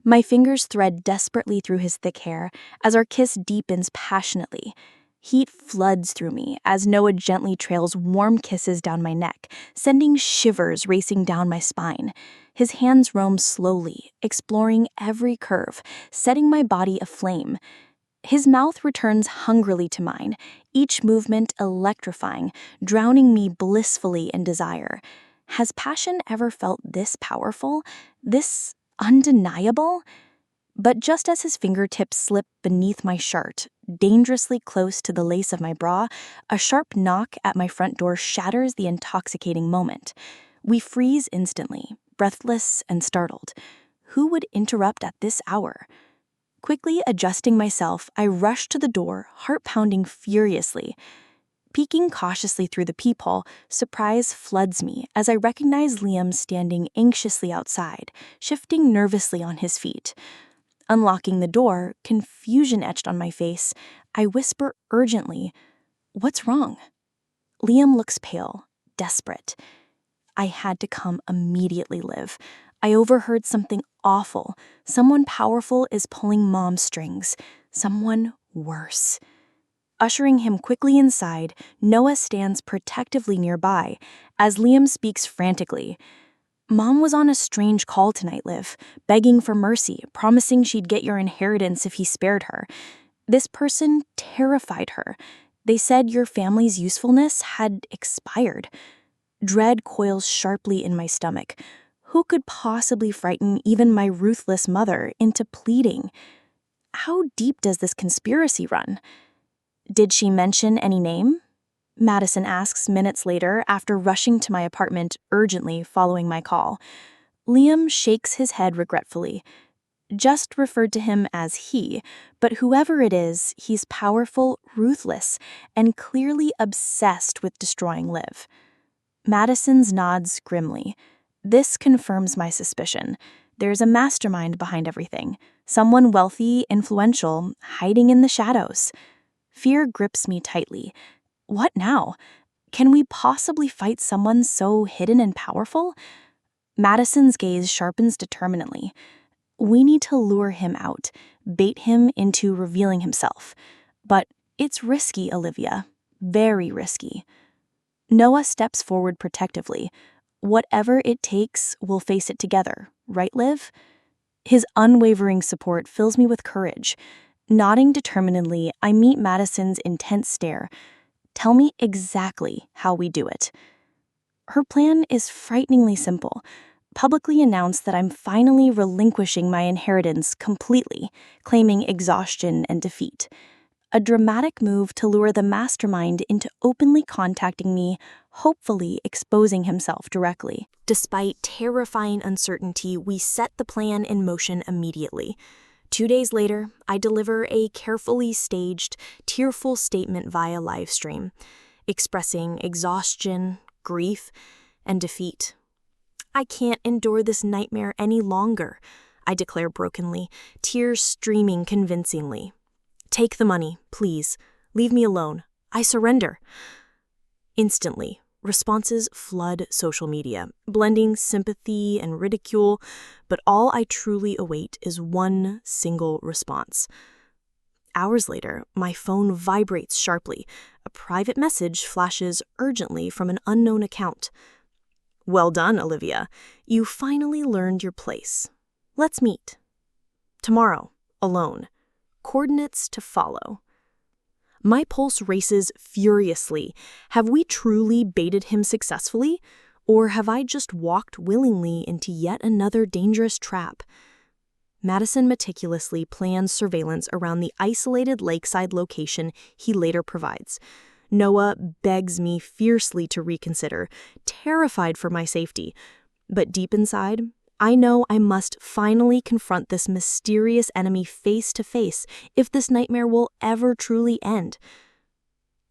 My fingers thread desperately through his thick hair as our kiss deepens passionately. Heat floods through me as Noah gently trails warm kisses down my neck, sending shivers racing down my spine. His hands roam slowly, exploring every curve, setting my body aflame. His mouth returns hungrily to mine, each movement electrifying, drowning me blissfully in desire. Has passion ever felt this powerful, this undeniable? But just as his fingertips slip beneath my shirt, dangerously close to the lace of my bra, a sharp knock at my front door shatters the intoxicating moment. We freeze instantly, breathless and startled. Who would interrupt at this hour? Quickly adjusting myself, I rush to the door, heart pounding furiously. Peeking cautiously through the peephole, surprise floods me as I recognize Liam standing anxiously outside, shifting nervously on his feet. Unlocking the door, confusion etched on my face, I whisper urgently, "What's wrong?" Liam looks pale, desperate. I had to come immediately, Liv. I overheard something awful. Someone powerful is pulling Mom's strings. Someone worse. Ushering him quickly inside, Noah stands protectively nearby as Liam speaks frantically. Mom was on a strange call tonight, Liv, begging for mercy, promising she'd get your inheritance if he spared her. This person terrified her. They said your family's usefulness had expired. Dread coils sharply in my stomach. Who could possibly frighten even my ruthless mother into pleading? How deep does this conspiracy run? Did she mention any name? Madison asks minutes later after rushing to my apartment urgently following my call. Liam shakes his head regretfully. Just referred to him as he, but whoever it is, he's powerful, ruthless, and clearly obsessed with destroying Liv. Madison's nods grimly. This confirms my suspicion. There's a mastermind behind everything. Someone wealthy, influential, hiding in the shadows. Fear grips me tightly. What now? Can we possibly fight someone so hidden and powerful? Madison's gaze sharpens determinedly. We need to lure him out, bait him into revealing himself. But it's risky, Olivia. Very risky. Noah steps forward protectively. Whatever it takes, we'll face it together, right, Liv? His unwavering support fills me with courage. Nodding determinedly, I meet Madison's intense stare. Tell me exactly how we do it. Her plan is frighteningly simple. Publicly announce that I'm finally relinquishing my inheritance completely, claiming exhaustion and defeat. A dramatic move to lure the mastermind into openly contacting me, hopefully exposing himself directly. Despite terrifying uncertainty, we set the plan in motion immediately. 2 days later, I deliver a carefully staged, tearful statement via livestream, expressing exhaustion, grief, and defeat. I can't endure this nightmare any longer, I declare brokenly, tears streaming convincingly. Take the money, please. Leave me alone. I surrender. Instantly, responses flood social media, blending sympathy and ridicule, but all I truly await is one single response. Hours later, my phone vibrates sharply. A private message flashes urgently from an unknown account. Well done, Olivia. You finally learned your place. Let's meet. Tomorrow, alone. Coordinates to follow. My pulse races furiously. Have we truly baited him successfully? Or have I just walked willingly into yet another dangerous trap? Madison meticulously plans surveillance around the isolated lakeside location he later provides. Noah begs me fiercely to reconsider, terrified for my safety. But deep inside, I know I must finally confront this mysterious enemy face to face if this nightmare will ever truly end.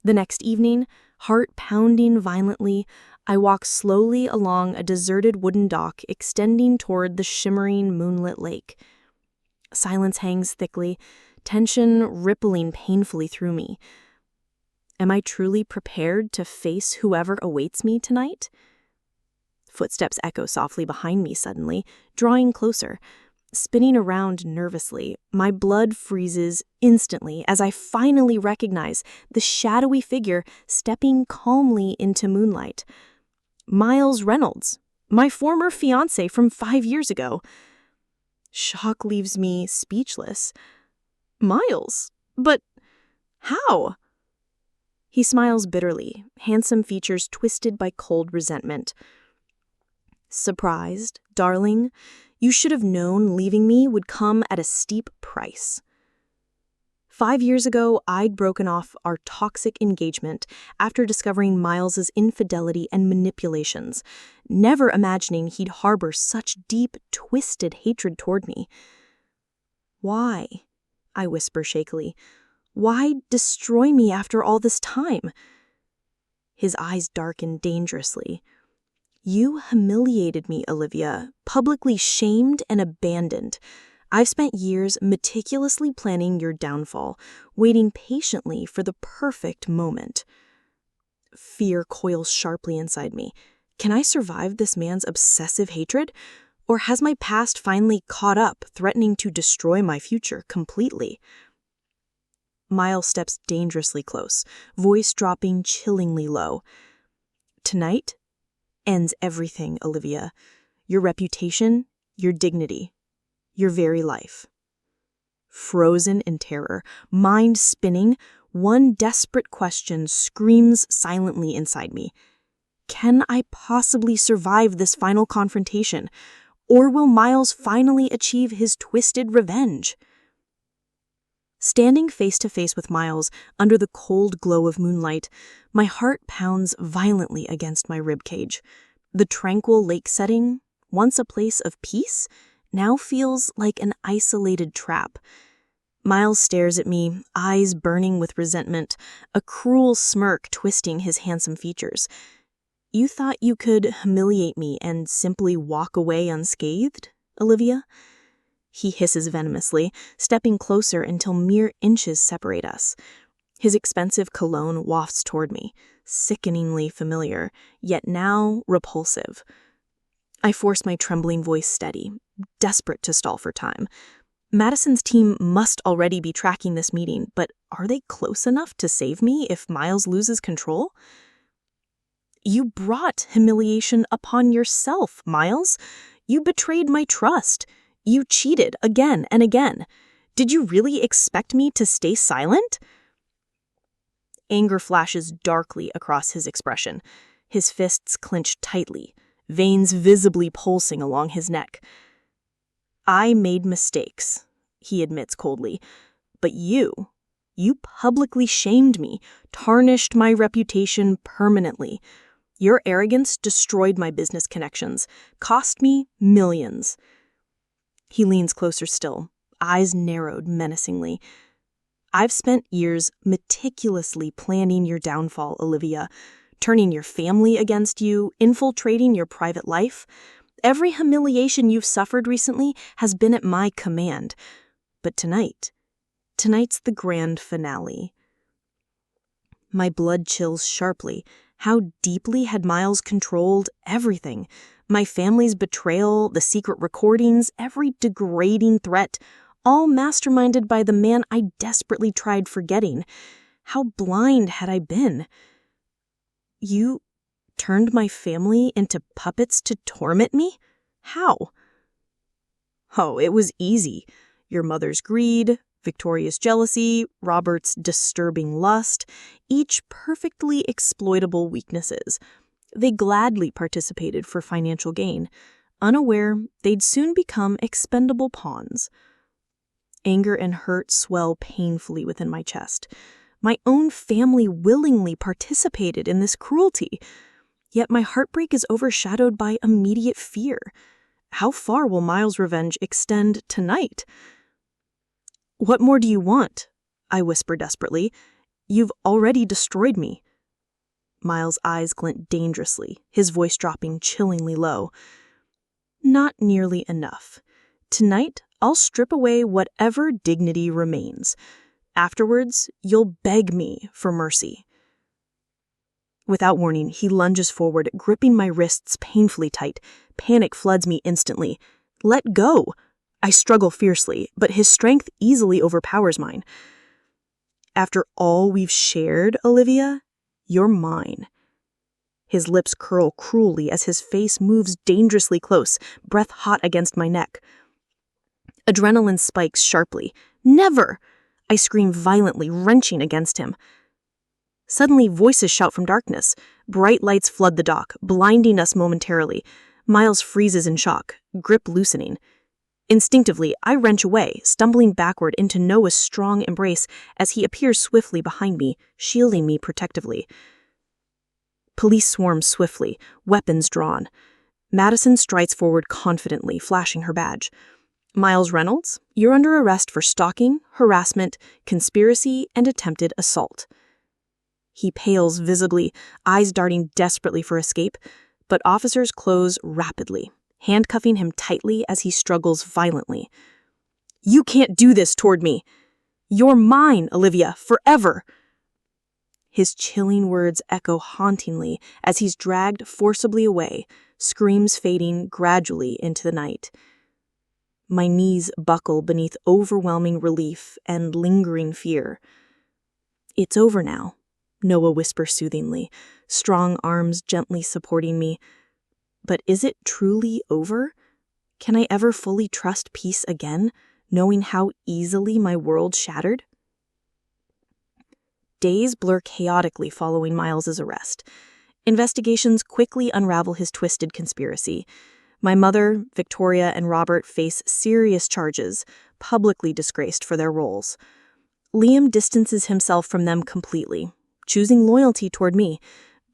The next evening, heart pounding violently, I walk slowly along a deserted wooden dock extending toward the shimmering moonlit lake. Silence hangs thickly, tension rippling painfully through me. Am I truly prepared to face whoever awaits me tonight? Footsteps echo softly behind me suddenly, drawing closer. Spinning around nervously, my blood freezes instantly as I finally recognize the shadowy figure stepping calmly into moonlight. Miles Reynolds, my former fiancé from 5 years ago. Shock leaves me speechless. Miles? But how? He smiles bitterly, handsome features twisted by cold resentment. Surprised, darling, you should have known leaving me would come at a steep price. 5 years ago, I'd broken off our toxic engagement after discovering Miles's infidelity and manipulations, never imagining he'd harbor such deep, twisted hatred toward me. Why? I whisper shakily. Why destroy me after all this time? His eyes darken dangerously. You humiliated me, Olivia, publicly shamed and abandoned. I've spent years meticulously planning your downfall, waiting patiently for the perfect moment. Fear coils sharply inside me. Can I survive this man's obsessive hatred? Or has my past finally caught up, threatening to destroy my future completely? Miles steps dangerously close, voice dropping chillingly low. Tonight ends everything, Olivia. Your reputation, your dignity, your very life. Frozen in terror, mind spinning, One desperate question screams silently inside me. Can I possibly survive this final confrontation? Or will Miles finally achieve his twisted revenge? Standing face to face with Miles under the cold glow of moonlight, my heart pounds violently against my ribcage. The tranquil lake setting, once a place of peace, now feels like an isolated trap. Miles stares at me, eyes burning with resentment, a cruel smirk twisting his handsome features. You thought you could humiliate me and simply walk away unscathed, Olivia? He hisses venomously, stepping closer until mere inches separate us. His expensive cologne wafts toward me, sickeningly familiar, yet now repulsive. I force my trembling voice steady, desperate to stall for time. Madison's team must already be tracking this meeting, but are they close enough to save me if Miles loses control? You brought humiliation upon yourself, Miles. You betrayed my trust. You cheated again and again. Did you really expect me to stay silent? Anger flashes darkly across his expression. His fists clench tightly, veins visibly pulsing along his neck. I made mistakes, he admits coldly, but you publicly shamed me, tarnished my reputation permanently. Your arrogance destroyed my business connections, cost me millions. He leans closer still, eyes narrowed menacingly. I've spent years meticulously planning your downfall, Olivia, turning your family against you, infiltrating your private life. Every humiliation you've suffered recently has been at my command. But tonight's the grand finale. My blood chills sharply. How deeply had Miles controlled everything? My family's betrayal, the secret recordings, every degrading threat, all masterminded by the man I desperately tried forgetting. How blind had I been? You turned my family into puppets to torment me? How? Oh, it was easy. Your mother's greed, Victoria's jealousy, Robert's disturbing lust, each perfectly exploitable weaknesses. They gladly participated for financial gain, unaware they'd soon become expendable pawns. Anger and hurt swell painfully within my chest. My own family willingly participated in this cruelty, yet my heartbreak is overshadowed by immediate fear. How far will Miles' revenge extend tonight? What more do you want? I whisper desperately. You've already destroyed me. Miles' eyes glint dangerously, his voice dropping chillingly low. Not nearly enough. Tonight, I'll strip away whatever dignity remains. Afterwards, you'll beg me for mercy. Without warning, he lunges forward, gripping my wrists painfully tight. Panic floods me instantly. Let go! I struggle fiercely, but his strength easily overpowers mine. After all we've shared, Olivia, you're mine. His lips curl cruelly as his face moves dangerously close, breath hot against my neck. Adrenaline spikes sharply. Never! I scream violently, wrenching against him. Suddenly, voices shout from darkness. Bright lights flood the dock, blinding us momentarily. Miles freezes in shock, grip loosening. Instinctively, I wrench away, stumbling backward into Noah's strong embrace as he appears swiftly behind me, shielding me protectively. Police swarm swiftly, weapons drawn. Madison strides forward confidently, flashing her badge. Miles Reynolds, you're under arrest for stalking, harassment, conspiracy, and attempted assault. He pales visibly, eyes darting desperately for escape, but officers close rapidly, handcuffing him tightly as he struggles violently. You can't do this toward me. You're mine, Olivia, forever. His chilling words echo hauntingly as he's dragged forcibly away, screams fading gradually into the night. My knees buckle beneath overwhelming relief and lingering fear. It's over now, Noah whispers soothingly, strong arms gently supporting me. But is it truly over? Can I ever fully trust peace again, knowing how easily my world shattered? Days blur chaotically following Miles's arrest. Investigations quickly unravel his twisted conspiracy. My mother, Victoria, and Robert face serious charges, publicly disgraced for their roles. Liam distances himself from them completely, choosing loyalty toward me,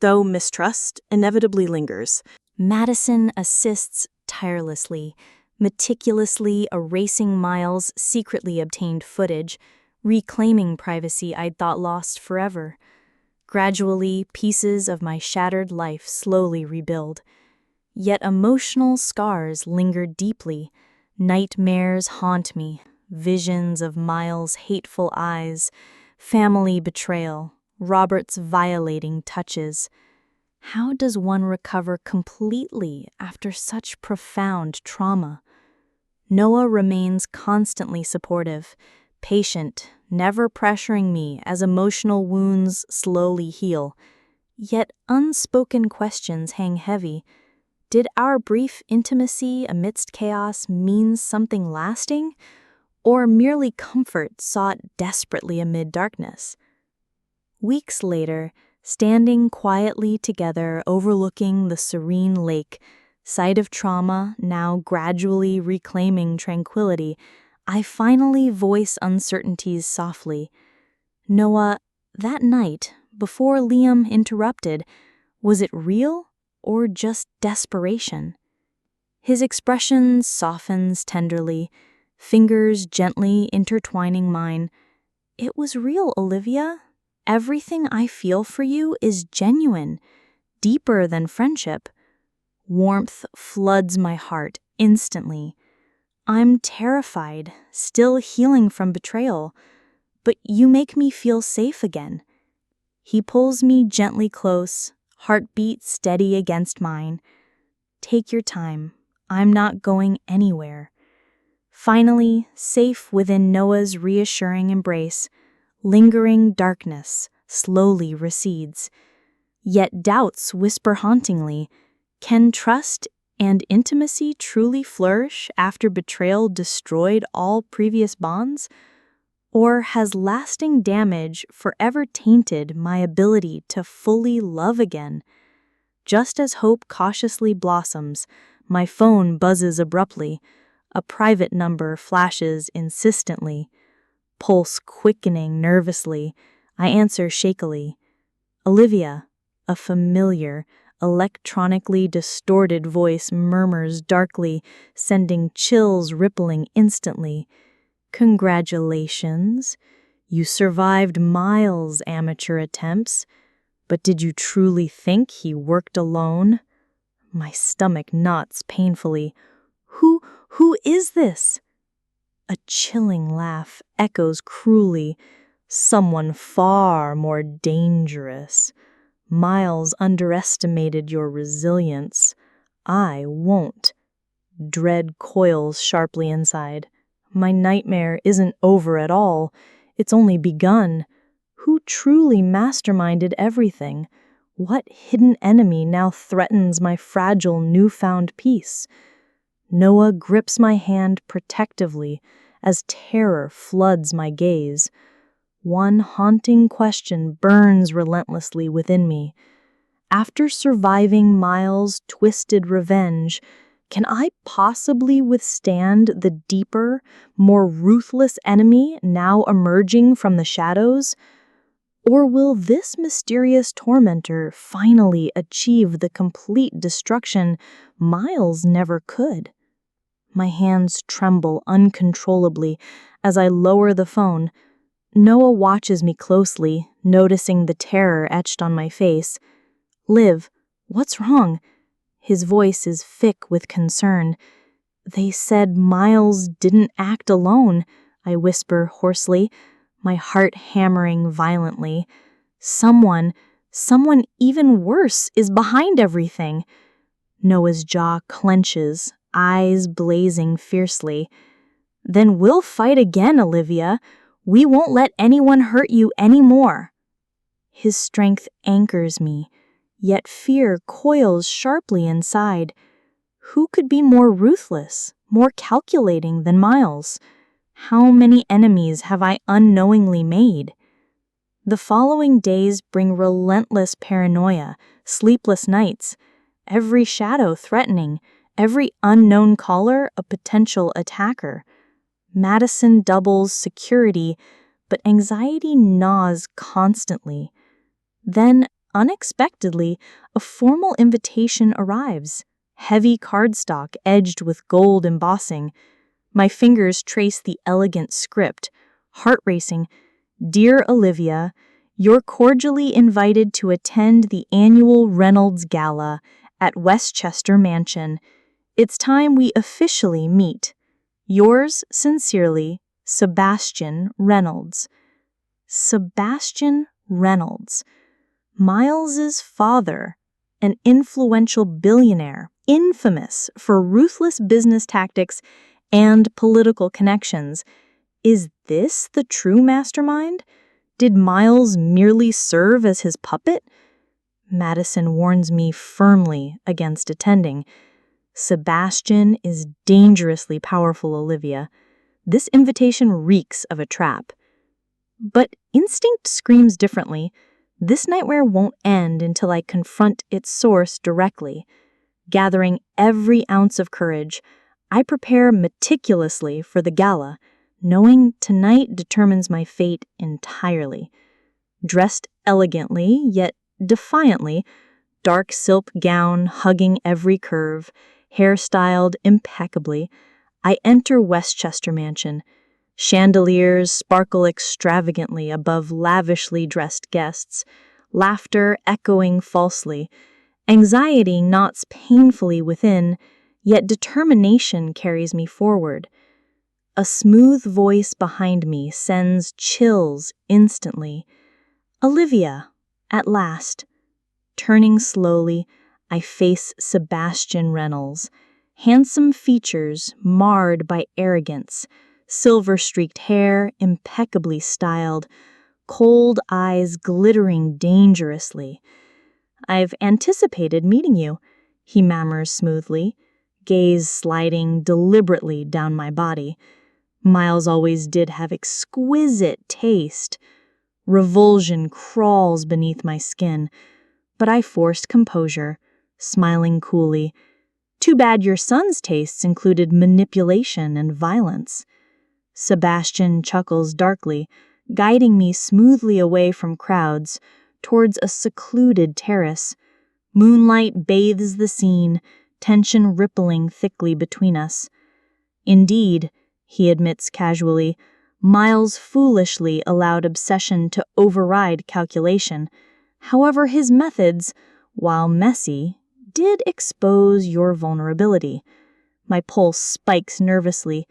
though mistrust inevitably lingers. Madison assists tirelessly, meticulously erasing Miles' secretly obtained footage, reclaiming privacy I'd thought lost forever. Gradually, pieces of my shattered life slowly rebuild. Yet emotional scars linger deeply. Nightmares haunt me, visions of Miles' hateful eyes, family betrayal, Robert's violating touches. How does one recover completely after such profound trauma? Noah remains constantly supportive, patient, never pressuring me as emotional wounds slowly heal. Yet unspoken questions hang heavy. Did our brief intimacy amidst chaos mean something lasting, or merely comfort sought desperately amid darkness? Weeks later, standing quietly together overlooking the serene lake, site of trauma now gradually reclaiming tranquility, I finally voice uncertainties softly. Noah, that night, before Liam interrupted, was it real or just desperation? His expression softens tenderly, fingers gently intertwining mine. It was real, Olivia. Everything I feel for you is genuine, deeper than friendship. Warmth floods my heart instantly. I'm terrified, still healing from betrayal, but you make me feel safe again. He pulls me gently close, heartbeat steady against mine. Take your time. I'm not going anywhere. Finally, safe within Noah's reassuring embrace, lingering darkness slowly recedes. Yet doubts whisper hauntingly, can trust and intimacy truly flourish after betrayal destroyed all previous bonds? Or has lasting damage forever tainted my ability to fully love again? Just as hope cautiously blossoms, my phone buzzes abruptly. A private number flashes insistently. Pulse quickening nervously, I answer shakily. Olivia, a familiar, electronically distorted voice murmurs darkly, sending chills rippling instantly. Congratulations. You survived Miles' amateur attempts, but did you truly think he worked alone? My stomach knots painfully. Who is this? A chilling laugh echoes cruelly. Someone far more dangerous. Miles underestimated your resilience. I won't. Dread coils sharply inside. My nightmare isn't over at all. It's only begun. Who truly masterminded everything? What hidden enemy now threatens my fragile newfound peace? Noah grips my hand protectively as terror floods my gaze. One haunting question burns relentlessly within me. After surviving Miles' twisted revenge, can I possibly withstand the deeper, more ruthless enemy now emerging from the shadows? Or will this mysterious tormentor finally achieve the complete destruction Miles never could? My hands tremble uncontrollably as I lower the phone. Noah watches me closely, noticing the terror etched on my face. Liv, what's wrong? His voice is thick with concern. They said Miles didn't act alone, I whisper hoarsely, my heart hammering violently. Someone even worse is behind everything. Noah's jaw clenches, eyes blazing fiercely. Then we'll fight again, Olivia. We won't let anyone hurt you anymore. His strength anchors me, yet fear coils sharply inside. Who could be more ruthless, more calculating than Miles? How many enemies have I unknowingly made? The following days bring relentless paranoia, sleepless nights, every shadow threatening, every unknown caller a potential attacker. Madison doubles security, but anxiety gnaws constantly. Then, unexpectedly, a formal invitation arrives, heavy cardstock edged with gold embossing. My fingers trace the elegant script, heart racing. Dear Olivia, you're cordially invited to attend the annual Reynolds Gala at Westchester Mansion. It's time we officially meet. Yours sincerely, Sebastian Reynolds. Sebastian Reynolds, Miles's father, an influential billionaire, infamous for ruthless business tactics and political connections. Is this the true mastermind? Did Miles merely serve as his puppet? Madison warns me firmly against attending. Sebastian is dangerously powerful, Olivia. This invitation reeks of a trap. But instinct screams differently. This nightmare won't end until I confront its source directly. Gathering every ounce of courage, I prepare meticulously for the gala, knowing tonight determines my fate entirely. Dressed elegantly, yet defiantly, dark silk gown hugging every curve, hair styled impeccably, I enter Westchester Mansion. Chandeliers sparkle extravagantly above lavishly dressed guests, laughter echoing falsely. Anxiety knots painfully within, yet determination carries me forward. A smooth voice behind me sends chills instantly. Olivia, at last. Turning slowly, I face Sebastian Reynolds, handsome features marred by arrogance, silver-streaked hair impeccably styled, cold eyes glittering dangerously. I've anticipated meeting you, he murmurs smoothly, gaze sliding deliberately down my body. Miles always did have exquisite taste. Revulsion crawls beneath my skin, but I forced composure, smiling coolly. Too bad your son's tastes included manipulation and violence. Sebastian chuckles darkly, guiding me smoothly away from crowds, towards a secluded terrace. Moonlight bathes the scene, tension rippling thickly between us. Indeed, he admits casually, Miles foolishly allowed obsession to override calculation. However, his methods, while messy, did expose your vulnerability. My pulse spikes nervously.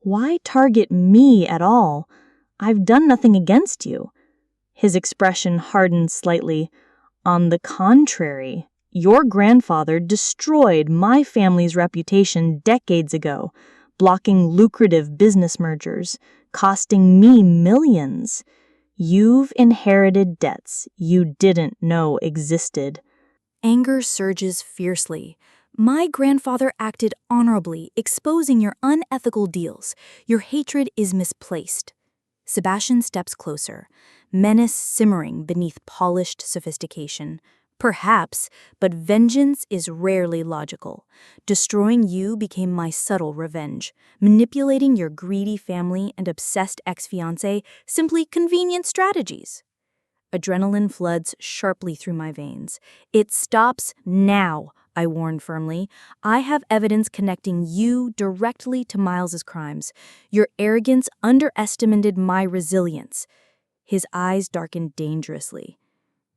Why target me at all? I've done nothing against you. His expression hardens slightly. On the contrary, your grandfather destroyed my family's reputation decades ago, blocking lucrative business mergers, costing me millions. You've inherited debts you didn't know existed. Anger surges fiercely. My grandfather acted honorably, exposing your unethical deals. Your hatred is misplaced. Sebastian steps closer, menace simmering beneath polished sophistication. Perhaps, but vengeance is rarely logical. Destroying you became my subtle revenge. Manipulating your greedy family and obsessed ex-fiancé, simply convenient strategies. Adrenaline floods sharply through my veins. It stops now, I warn firmly. I have evidence connecting you directly to Miles's crimes. Your arrogance underestimated my resilience. His eyes darkened dangerously.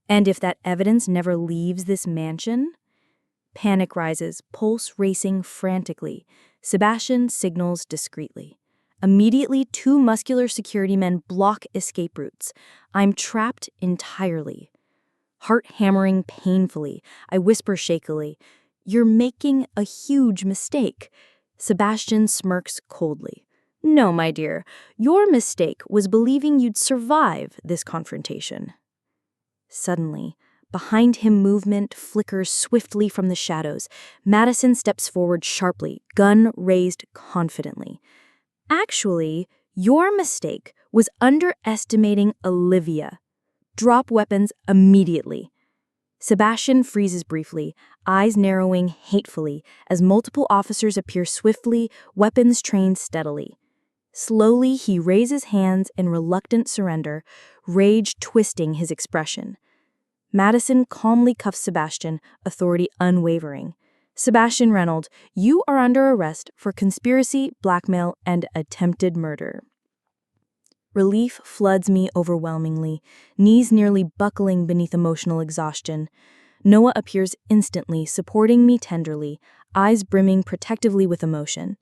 And if that evidence never leaves this mansion? Panic rises, pulse racing frantically. Sebastian signals discreetly. Immediately, 2 muscular security men block escape routes. I'm trapped entirely. Heart hammering painfully, I whisper shakily, "You're making a huge mistake." Sebastian smirks coldly. "No, my dear, your mistake was believing you'd survive this confrontation." Suddenly, behind him movement flickers swiftly from the shadows. Madison steps forward sharply, gun raised confidently. "Actually, your mistake was underestimating Olivia." Drop weapons immediately. Sebastian freezes briefly, eyes narrowing hatefully as multiple officers appear swiftly, weapons trained steadily. Slowly, he raises hands in reluctant surrender, rage twisting his expression. Madison calmly cuffs Sebastian, authority unwavering. Sebastian Reynolds, you are under arrest for conspiracy, blackmail, and attempted murder. Relief floods me overwhelmingly, knees nearly buckling beneath emotional exhaustion. Noah appears instantly, supporting me tenderly, eyes brimming protectively with emotion.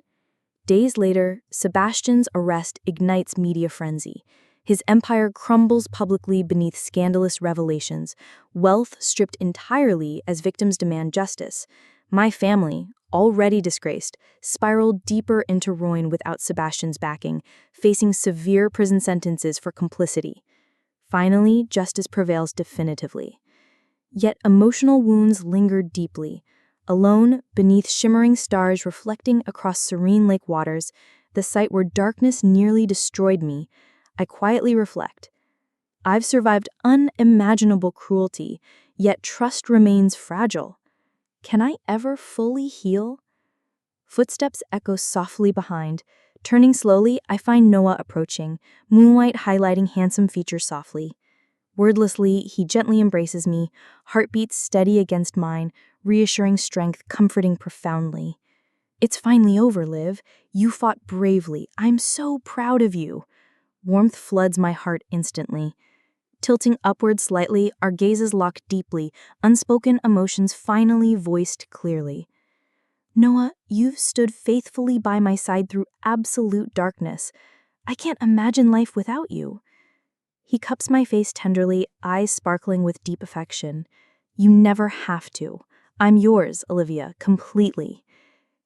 Days later, Sebastian's arrest ignites media frenzy. His empire crumbles publicly beneath scandalous revelations, wealth stripped entirely as victims demand justice. My family, already disgraced, spiraled deeper into ruin without Sebastian's backing, facing severe prison sentences for complicity. Finally, justice prevails definitively. Yet emotional wounds lingered deeply. Alone, beneath shimmering stars reflecting across serene lake waters, the site where darkness nearly destroyed me, I quietly reflect. I've survived unimaginable cruelty, yet trust remains fragile. Can I ever fully heal? Footsteps echo softly behind. Turning slowly, I find Noah approaching, moonlight highlighting handsome features softly. Wordlessly, he gently embraces me, heartbeats steady against mine, reassuring strength, comforting profoundly. It's finally over, Liv. You fought bravely. I'm so proud of you. Warmth floods my heart instantly. Tilting upward slightly, our gazes lock deeply, unspoken emotions finally voiced clearly. Noah, you've stood faithfully by my side through absolute darkness. I can't imagine life without you. He cups my face tenderly, eyes sparkling with deep affection. You never have to. I'm yours, Olivia, completely.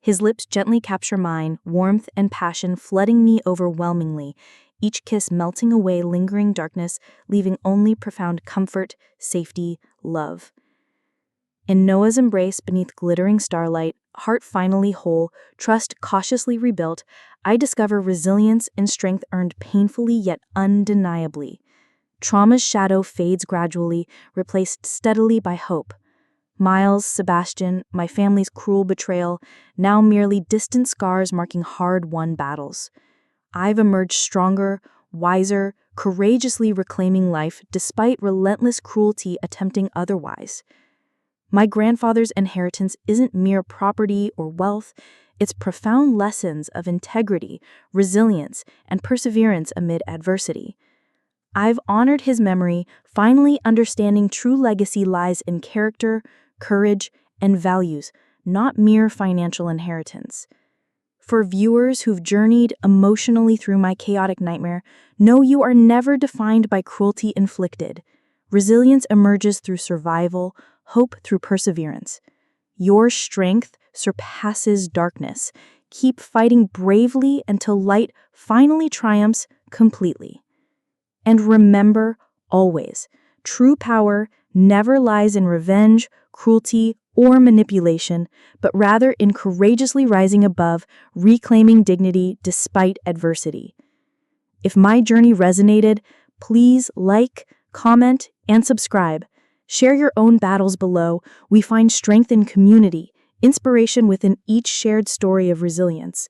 His lips gently capture mine, warmth and passion flooding me overwhelmingly, each kiss melting away lingering darkness, leaving only profound comfort, safety, love. In Noah's embrace beneath glittering starlight, heart finally whole, trust cautiously rebuilt, I discover resilience and strength earned painfully yet undeniably. Trauma's shadow fades gradually, replaced steadily by hope. Miles, Sebastian, my family's cruel betrayal, now merely distant scars marking hard-won battles. I've emerged stronger, wiser, courageously reclaiming life despite relentless cruelty attempting otherwise. My grandfather's inheritance isn't mere property or wealth, it's profound lessons of integrity, resilience, and perseverance amid adversity. I've honored his memory, finally understanding true legacy lies in character, courage, and values, not mere financial inheritance. For viewers who've journeyed emotionally through my chaotic nightmare, know you are never defined by cruelty inflicted. Resilience emerges through survival, hope through perseverance. Your strength surpasses darkness. Keep fighting bravely until light finally triumphs completely. And remember, always, true power never lies in revenge, cruelty, or manipulation, but rather in courageously rising above, reclaiming dignity despite adversity. If my journey resonated, please like, comment, and subscribe. Share your own battles below. We find strength in community, inspiration within each shared story of resilience.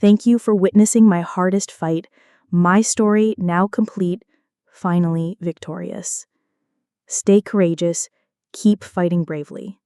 Thank you for witnessing my hardest fight, my story now complete, finally victorious. Stay courageous, keep fighting bravely.